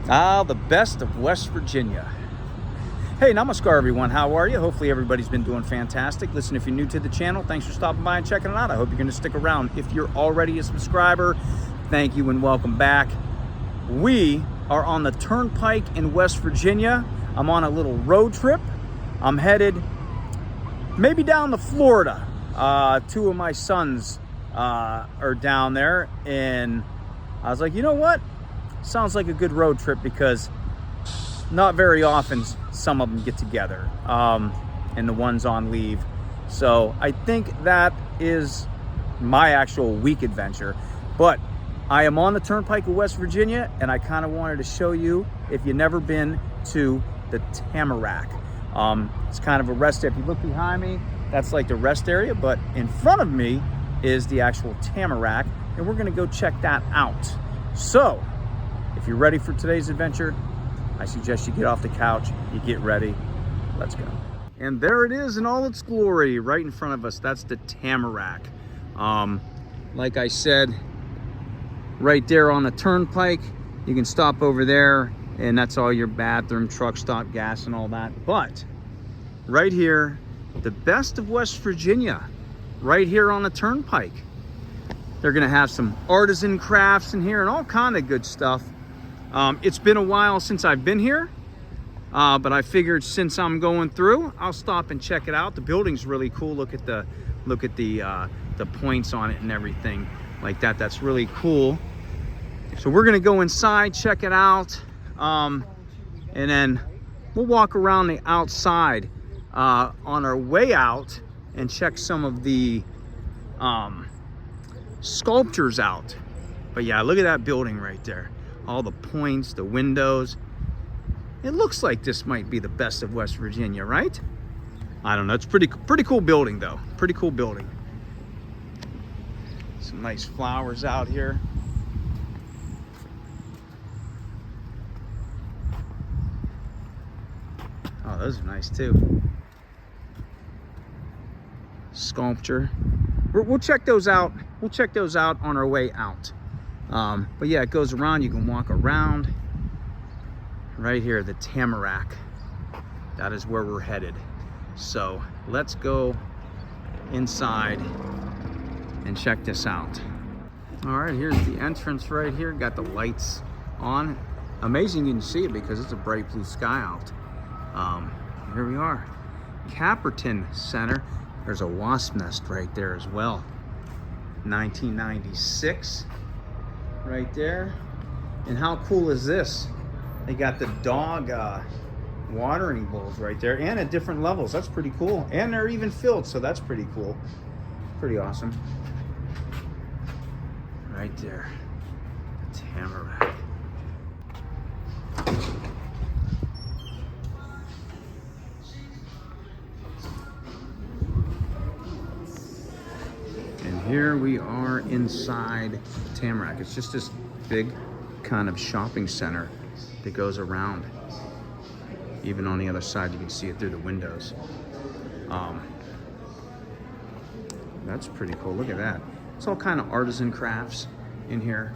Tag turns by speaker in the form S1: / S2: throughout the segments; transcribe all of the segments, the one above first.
S1: Ah, the best of West Virginia. Hey, namaskar everyone, how are you? Hopefully everybody's been doing fantastic. Listen, if you're new to the channel, thanks for stopping by and checking it out. I hope you're gonna stick around. If you're already a subscriber, thank you and welcome back. We are on the Turnpike in West Virginia. I'm on a little road trip. I'm headed maybe down to Florida. Two of my sons are down there, and I was like, you know what? Sounds like a good road trip because not very often some of them get together, and the one's on leave. So I think that is my actual week adventure. But I am on the Turnpike of West Virginia, and I kind of wanted to show you, if you've never been to the Tamarack. It's kind of a rest area. If you look behind me, that's like the rest area, but in front of me is the actual Tamarack, and we're gonna go check that out. So, if you're ready for today's adventure, I suggest you get off the couch, you get ready, let's go. And there it is in all its glory, right in front of us. That's the Tamarack. Like I said, right there on the Turnpike, you can stop over there, and that's all your bathroom, truck stop, gas, and all that. But right here, the best of West Virginia, right here on the Turnpike. They're gonna have some artisan crafts in here and all kind of good stuff. It's been a while since I've been here, but I figured since I'm going through, I'll stop and check it out. The building's really cool. Look at the points on it and everything like that. That's really cool. So we're gonna go inside, check it out, and then we'll walk around the outside on our way out and check some of the sculptures out. But yeah, look at that building right there. All the points, the windows. It looks like this might be the best of West Virginia, right? I don't know. It's pretty cool building though. Pretty cool building. Some nice flowers out here. Oh, those are nice too. Sculpture. We'll check those out. We'll check those out on our way out. But yeah, it goes around. You can walk around. Right here, the Tamarack. That is where we're headed. So let's go inside and check this out. All right, here's the entrance right here. Got the lights on. Amazing you can see it because it's a bright blue sky out. Here we are. Caperton Center. There's a wasp nest right there as well. 1996 right there. And how cool is this? They got the dog watering bowls right there, and at different levels. That's pretty cool. And they're even filled, so that's pretty cool. Pretty awesome. Right there, the Tamarack. Here we are inside Tamarack. It's just this big kind of shopping center that goes around. Even on the other side, you can see it through the windows. That's pretty cool. Look at that. It's all kind of artisan crafts in here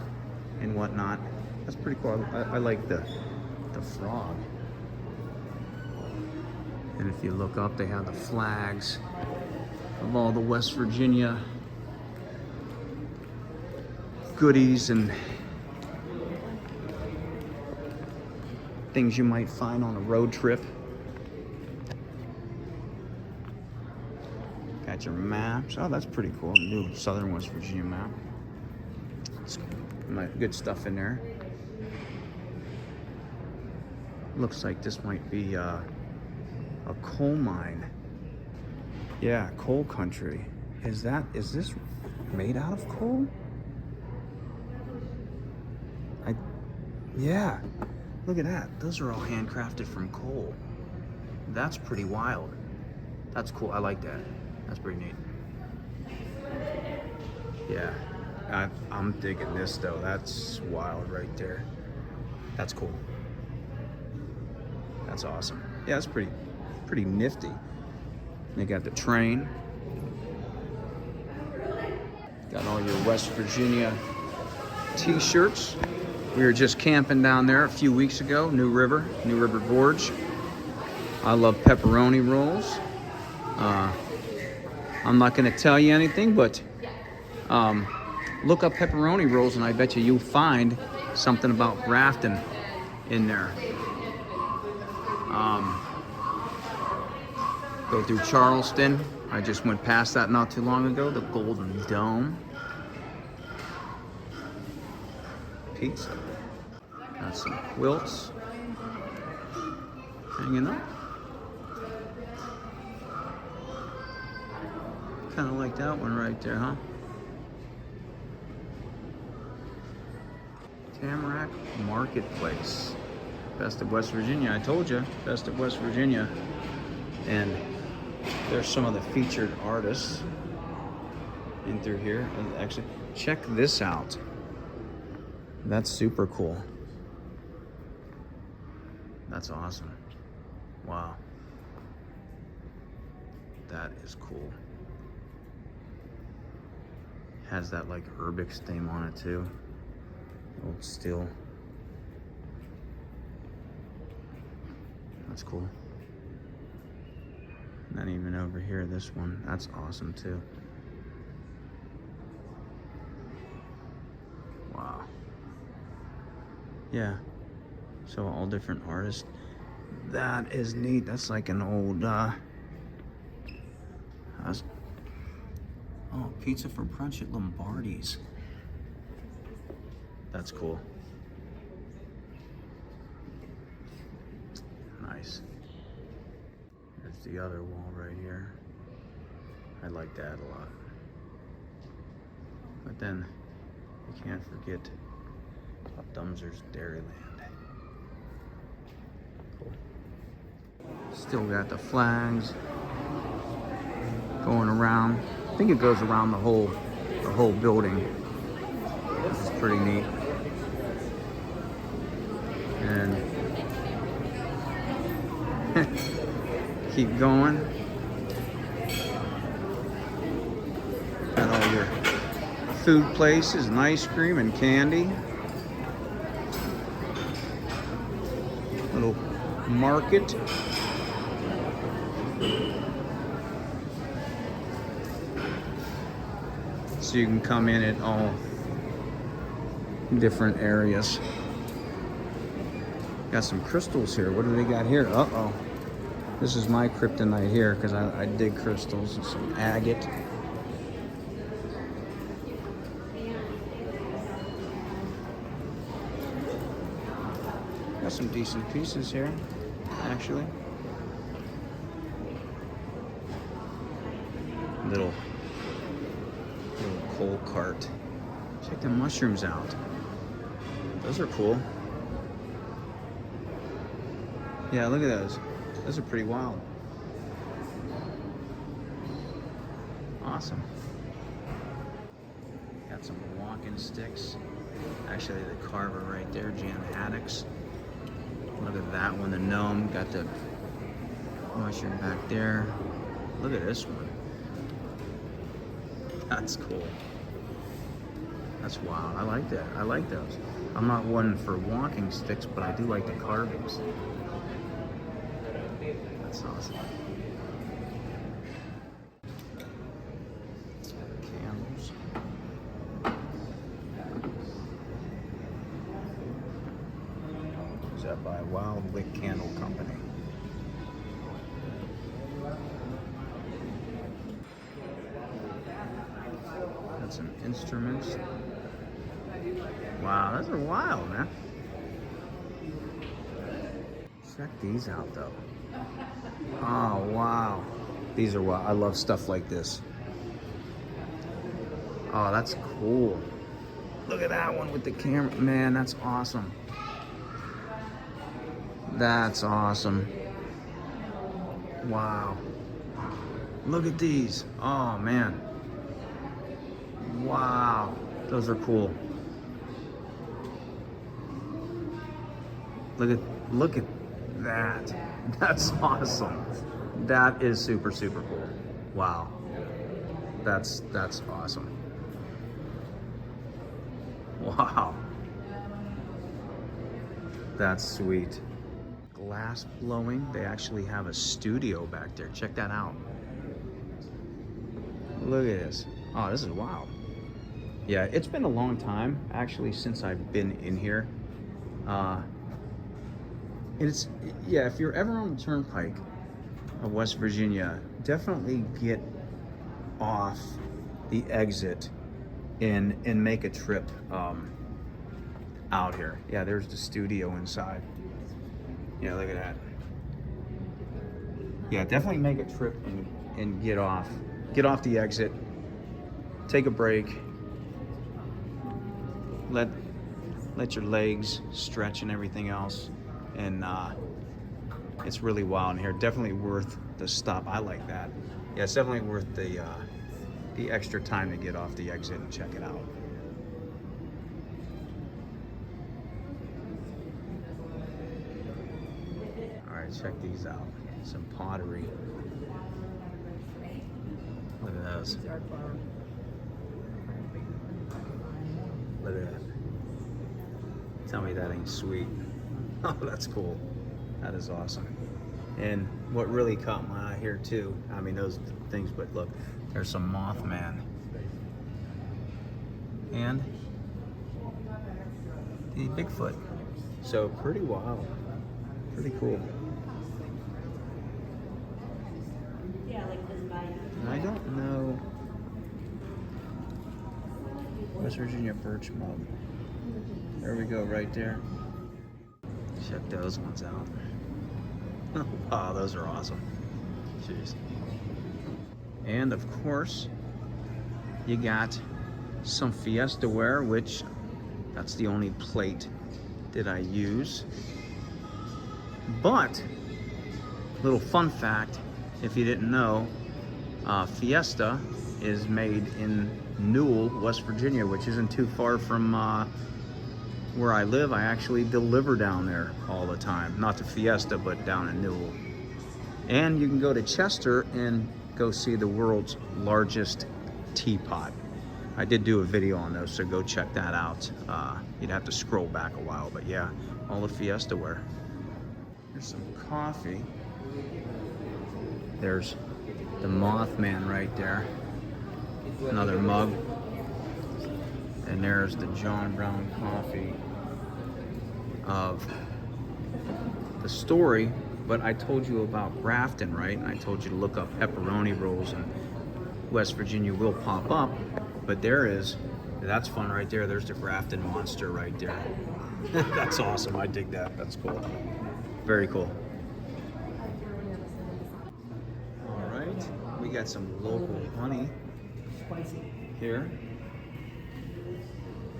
S1: and whatnot. That's pretty cool. I like the frog. And if you look up, they have the flags of all the West Virginia goodies and things you might find on a road trip. Got your maps. Oh, that's pretty cool. New Southern West Virginia map. Good stuff in there. Looks like this might be a coal mine. Yeah, coal country. Is this made out of coal? Yeah, look at that. Those are all handcrafted from coal. That's pretty wild. That's cool. I like that. That's pretty neat. Yeah, I'm digging this though. That's wild right there. That's cool. That's awesome. Yeah, that's pretty nifty. They got the train. Got all your West Virginia t-shirts. We were just camping down there a few weeks ago, New River Gorge. I love pepperoni rolls. I'm not going to tell you anything, but look up pepperoni rolls, and I bet you'll find something about Grafton in there. Go through Charleston. I just went past that not too long ago, the Golden Dome. Pizza. Got some quilts hanging up. Kind of like that one right there, huh? Tamarack Marketplace. Best of West Virginia. I told you, best of West Virginia. And there's some of the featured artists in through here. And actually, check this out. That's super cool. That's awesome. Wow. That is cool. Has that like Urbix theme on it too. Old steel. That's cool. And then even over here, this one, that's awesome too. Wow. Yeah. So all different artists. That is neat. That's like an old oh, pizza for brunch at Lombardi's. That's cool. Nice. There's the other wall right here. I like that a lot. But then you can't forget Dumser's Dairyland. Cool. Still got the flags going around. I think it goes around the whole building. This is pretty neat. And keep going. Got all your food places and ice cream and candy. Little market. So you can come in at all different areas. Got some crystals here. What do they got here? Uh-oh. This is my kryptonite here because I dig crystals and some agate. Got some decent pieces here, actually. Little coal cart. Check the mushrooms out. Those are cool. Yeah, look at those. Those are pretty wild. Awesome. Got some walking sticks. Actually, the carver right there, Jan Haddix. Look at that one, the gnome. Got the mushroom back there. Look at this one. That's cool. That's wild. I like that. I like those. I'm not one for walking sticks, but I do like the carvings. That's awesome. Candles. Is that by Wild Wick Candle Company? Got some instruments. Wow, those are wild, man. Check these out, though. Oh, wow. These are wild. I love stuff like this. Oh, that's cool. Look at that one with the camera. Man, that's awesome. That's awesome. Wow. Look at these. Oh, man. Wow. Those are cool. Look at that. That's awesome. That is super, super cool. Wow. That's awesome. Wow. That's sweet. Glass blowing. They actually have a studio back there. Check that out. Look at this. Oh, this is wild. Yeah, it's been a long time actually since I've been in here. And it's, yeah, if you're ever on the turnpike of West Virginia, definitely get off the exit and make a trip out here. Yeah, there's the studio inside. Yeah, look at that. Yeah, definitely make a trip and get off the exit, take a break, let your legs stretch and everything else, and it's really wild in here. Definitely worth the stop. I like that. Yeah, it's definitely worth the extra time to get off the exit and check it out. All right, check these out. Some pottery. Look at those. Look at that. Tell me that ain't sweet. Oh, that's cool. That is awesome. And what really caught my eye here too, I mean those things, but look, there's some Mothman. And the Bigfoot. So pretty wild. Pretty cool. And I don't know. West Virginia birch mug. There we go, right there. Check those ones out. Oh, wow, those are awesome. Jeez. And of course, you got some Fiesta ware, which that's the only plate that I use. But, little fun fact, if you didn't know, Fiesta is made in Newell, West Virginia, which isn't too far from where I live. I actually deliver down there all the time. Not to Fiesta, but down in Newell. And you can go to Chester and go see the world's largest teapot. I did do a video on those, so go check that out. You'd have to scroll back a while, but yeah, all the Fiesta ware. Here's some coffee. There's the Mothman right there. Another mug. And there's the John Brown coffee of the story. But I told you about Grafton, right? And I told you to look up pepperoni rolls, and West Virginia will pop up. But that's fun right there. There's the Grafton monster right there. That's awesome. I dig that. That's cool. Very cool. All right. We got some local honey here.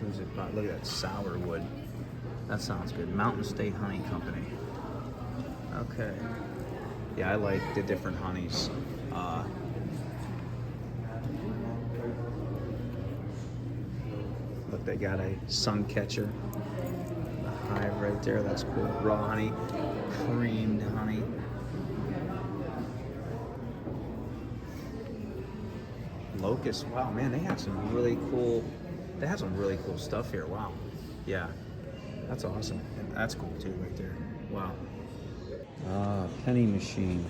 S1: Who's it by? Look at that sourwood. That sounds good. Mountain State Honey Company. Okay. Yeah, I like the different honeys. Look, they got a sun catcher. The hive right there. That's cool. Raw honey, creamed honey. Locust. Wow, man, they have some really cool. They have some really cool stuff here. Wow. Yeah, that's awesome. And that's cool too, right there. Wow. Penny machine.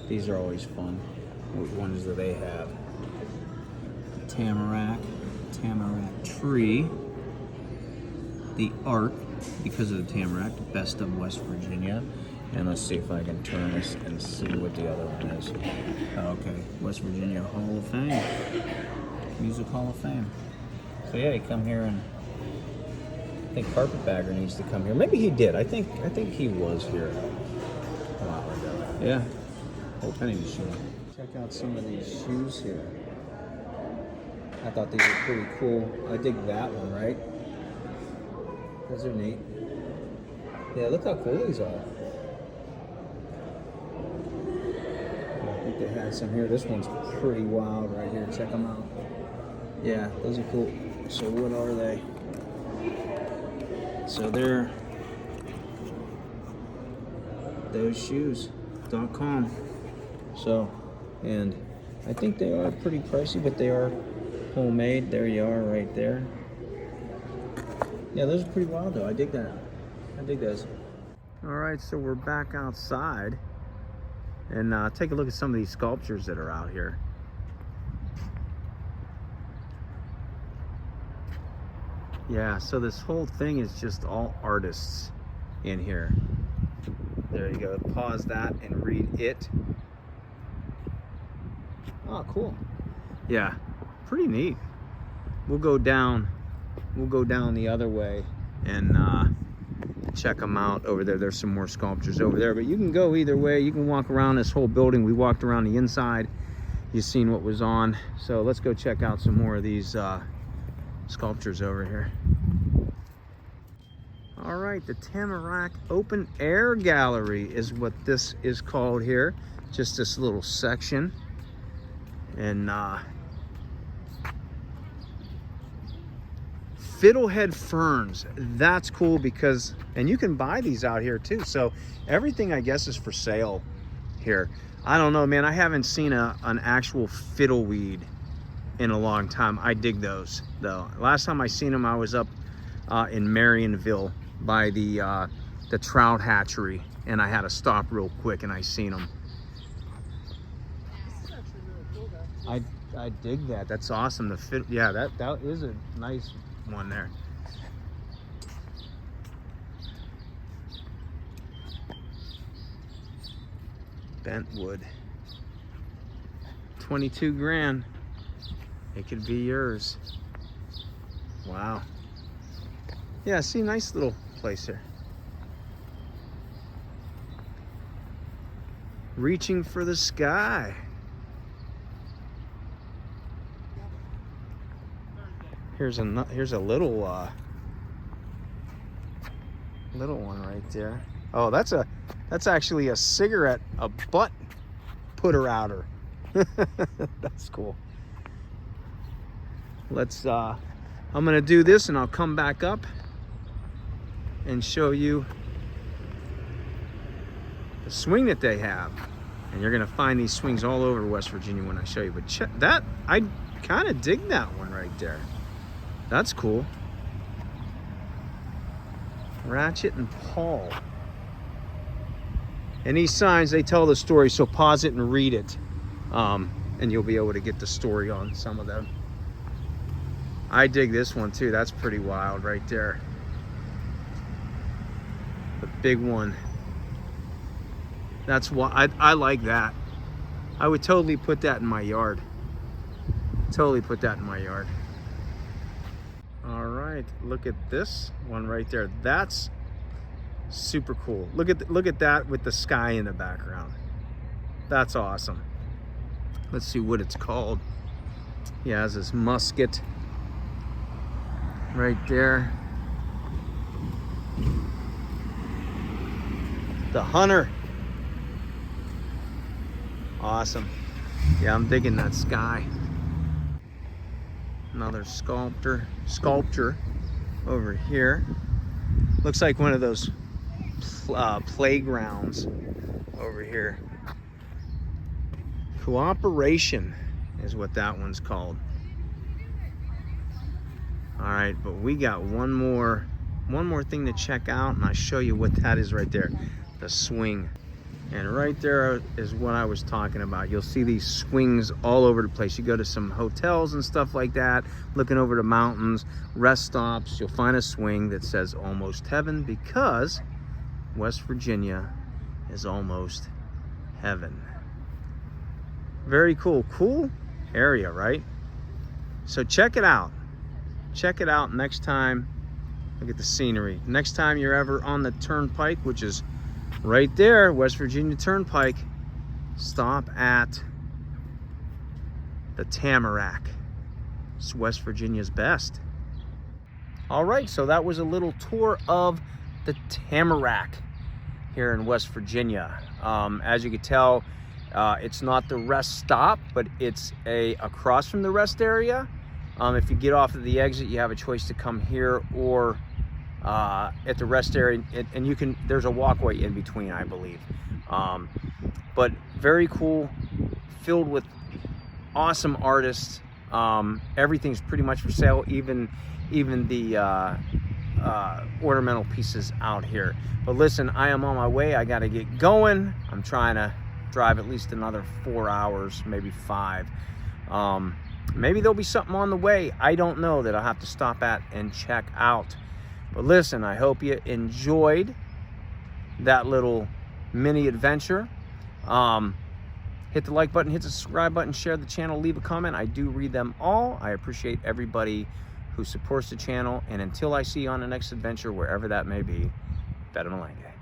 S1: These are always fun. What ones do they have? Tamarack tree. The Ark, because of the Tamarack, best of West Virginia. And let's see if I can turn this and see what the other one is. Okay, West Virginia Hall of Fame. Music Hall of Fame. So yeah, you come here, and I think Carpetbagger needs to come here. Maybe he did. I think he was here a while ago. Yeah. Old penny machine. Check out some of these shoes here. I thought these were pretty cool. I dig that one, right? Those are neat. Yeah, look how cool these are. I think they had some here. This one's pretty wild right here. Check them out. Yeah, those are cool. So what are they? So they're thoseshoes.com. So, and I think they are pretty pricey, but they are homemade. There you are right there. Yeah, those are pretty wild though. I dig that.
S2: I dig those.
S1: All right, so we're back outside and take a look at some of these sculptures that are out here. Yeah, so this whole thing is just all artists in here. There you go. Pause that and read it. Oh, cool. Yeah, pretty neat. We'll go down the other way and check them out over there. There's some more sculptures over there, but you can go either way. You can walk around this whole building. We walked around the inside. You've seen what was on. So let's go check out some more of these sculptures over here. All right, the Tamarack Open Air Gallery is what this is called here. Just this little section. And fiddlehead ferns, that's cool because, and you can buy these out here too. So everything I guess is for sale here. I don't know, man, I haven't seen an actual fiddleweed in a long time. I dig those though. Last time I seen them, I was up in Marionville by the trout hatchery, and I had to stop real quick and I seen them.
S3: This is actually really cool, guys.
S1: I dig that. That's awesome. The fit, yeah, that is a nice one there. Bent wood. 22 grand. It could be yours. Wow. Yeah, see, nice little place here. Reaching for the sky. Here's a little one right there. Oh, that's actually a cigarette, a butt putter outer. That's cool. Let's I'm gonna do this and I'll come back up and show you the swing that they have. And you're gonna find these swings all over West Virginia when I show you. But check that, I kind of dig that one right there. That's cool. Ratchet and Paul. And these signs, they tell the story, so pause it and read it. And you'll be able to get the story on some of them. I dig this one too. That's pretty wild right there. The big one. That's why I like that. I would totally put that in my yard. Totally put that in my yard. All right, look at this one right there. That's super cool. Look at that with the sky in the background. That's awesome. Let's see what it's called. He has his musket right there. The Hunter. Awesome. Yeah, I'm digging that sky. Another sculpture over here. Looks like one of those playgrounds over here. Cooperation is what that one's called. All right, but we got one more thing to check out, and I'll show you what that is right there. The swing. And right there is what I was talking about. You'll see these swings all over the place. You go to some hotels and stuff like that, looking over the mountains, rest stops, you'll find a swing that says Almost Heaven, because West Virginia is almost heaven. Very cool. Cool area, right? So check it out. Check it out next time. Look at the scenery. Next time you're ever on the turnpike, which is right there, West Virginia Turnpike, stop at the Tamarack. It's West Virginia's best. All right, so that was a little tour of the Tamarack here in West Virginia. As you can tell, it's not the rest stop, but it's across from the rest area. If you get off of the exit, you have a choice to come here or at the rest area, and you can, there's a walkway in between, I believe. But very cool, filled with awesome artists. Everything's pretty much for sale, even the
S2: ornamental pieces out here. But listen, I am on my way. I got to get going. I'm trying to drive at least another 4 hours, maybe 5. Maybe there'll be something on the way. I don't know, that I'll have to stop at and check out. But listen, I hope you enjoyed that little mini adventure. Hit the like button, hit the subscribe button, share the channel, leave a comment. I do read them all. I appreciate everybody who supports the channel. And until I see you on the next adventure, wherever that may be, Beta Malenge.